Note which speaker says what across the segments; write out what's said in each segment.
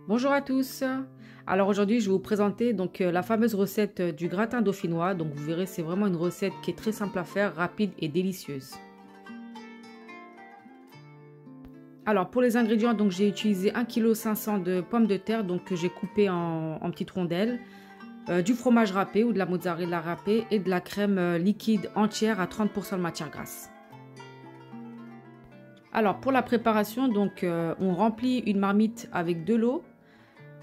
Speaker 1: Bonjour à tous. Alors aujourd'hui, je vais vous présenter la fameuse recette du gratin dauphinois. Donc vous verrez, c'est vraiment une recette qui est très simple à faire, rapide et délicieuse. Alors pour les ingrédients, donc j'ai utilisé 1,5 kg de pommes de terre que j'ai coupées en petites rondelles, du fromage râpé ou de la mozzarella râpée et de la crème liquide entière à 30% de matière grasse. Alors pour la préparation, on remplit une marmite avec de l'eau.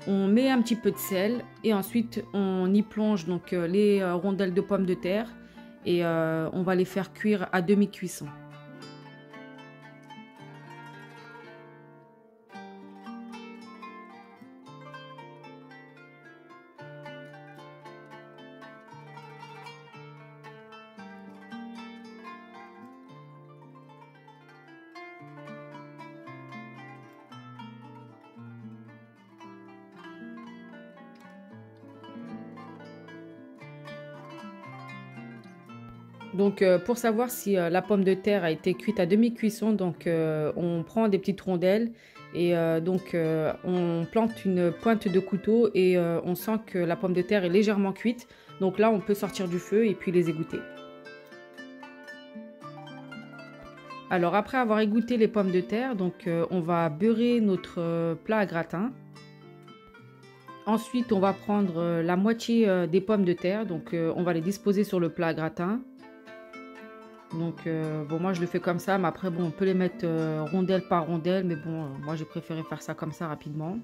Speaker 1: On met un petit peu de sel et ensuite on y plonge les rondelles de pommes de terre et on va les faire cuire à demi-cuisson. Pour savoir si la pomme de terre a été cuite à demi-cuisson, on prend des petites rondelles et on plante une pointe de couteau et on sent que la pomme de terre est légèrement cuite. Donc là, on peut sortir du feu et puis les égoutter. Alors après avoir égoutté les pommes de terre, on va beurrer notre plat à gratin. Ensuite, on va prendre la moitié des pommes de terre, on va les disposer sur le plat à gratin. Bon, moi je le fais comme ça, mais après bon, on peut les mettre rondelle par rondelle, mais bon, moi j'ai préféré faire ça comme ça rapidement.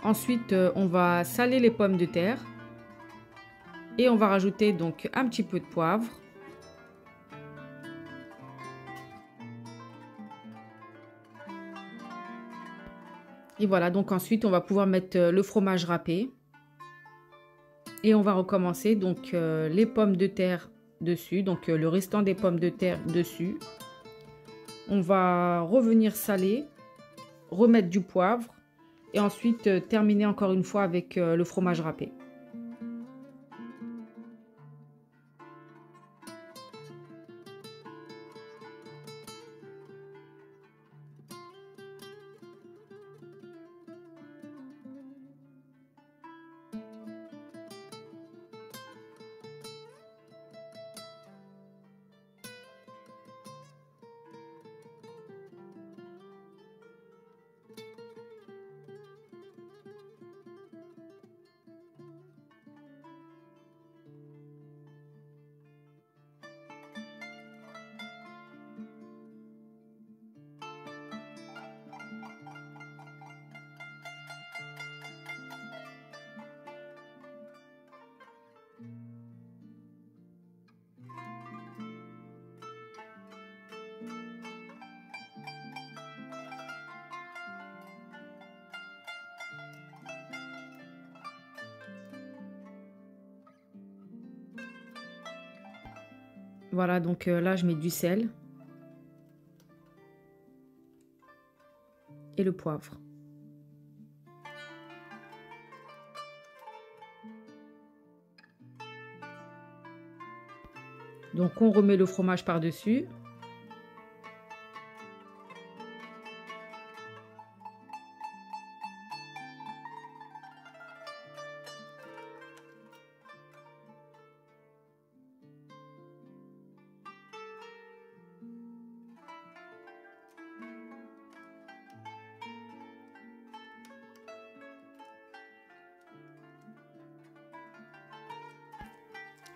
Speaker 1: Ensuite, on va saler les pommes de terre et on va rajouter donc un petit peu de poivre. Et voilà, donc ensuite on va pouvoir mettre le fromage râpé. Et on va recommencer les pommes de terre dessus, le restant des pommes de terre dessus. On va revenir saler, remettre du poivre et ensuite terminer encore une fois avec le fromage râpé. Voilà, là je mets du sel et le poivre. Donc on remet le fromage par-dessus.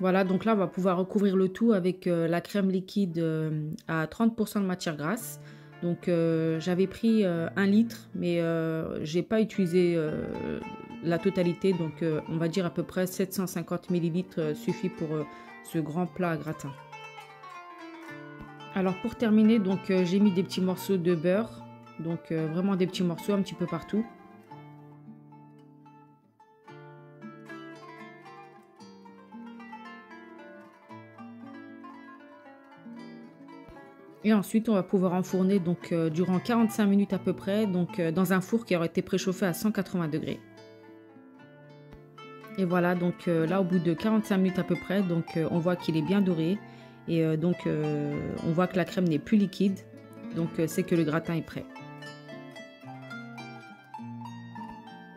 Speaker 1: Voilà, donc là, on va pouvoir recouvrir le tout avec la crème liquide à 30% de matière grasse. J'avais pris 1 litre, mais j'ai pas utilisé la totalité. On va dire à peu près 750 millilitres suffit pour ce grand plat à gratin. Alors pour terminer, j'ai mis des petits morceaux de beurre. Vraiment des petits morceaux un petit peu partout. Et ensuite, on va pouvoir enfourner donc durant 45 minutes à peu près, donc dans un four qui aura été préchauffé à 180 degrés. Et voilà, donc là, au bout de 45 minutes à peu près, donc on voit qu'il est bien doré. Et on voit que la crème n'est plus liquide. Donc, c'est que le gratin est prêt.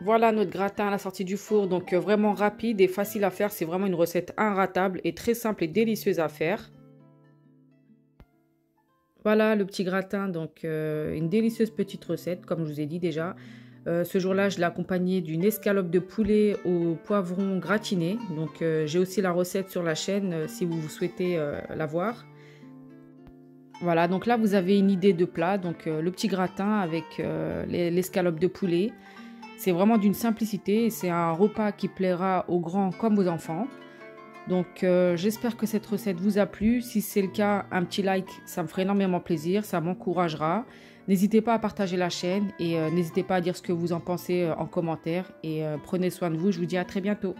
Speaker 1: Voilà notre gratin à la sortie du four. Donc, vraiment rapide et facile à faire. C'est vraiment une recette inratable et très simple et délicieuse à faire. Voilà le petit gratin. Donc, une délicieuse petite recette, comme je vous ai dit déjà. Ce jour-là, je l'ai accompagné d'une escalope de poulet au poivron gratiné. Donc, j'ai aussi la recette sur la chaîne si vous souhaitez la voir. Voilà, donc là, vous avez une idée de plat. Donc, le petit gratin avec l'escalope de poulet. C'est vraiment d'une simplicité et c'est un repas qui plaira aux grands comme aux enfants. Donc, j'espère que cette recette vous a plu. Si c'est le cas, un petit like, ça me ferait énormément plaisir. Ça m'encouragera. N'hésitez pas à partager la chaîne et n'hésitez pas à dire ce que vous en pensez en commentaire. Et prenez soin de vous. Je vous dis à très bientôt.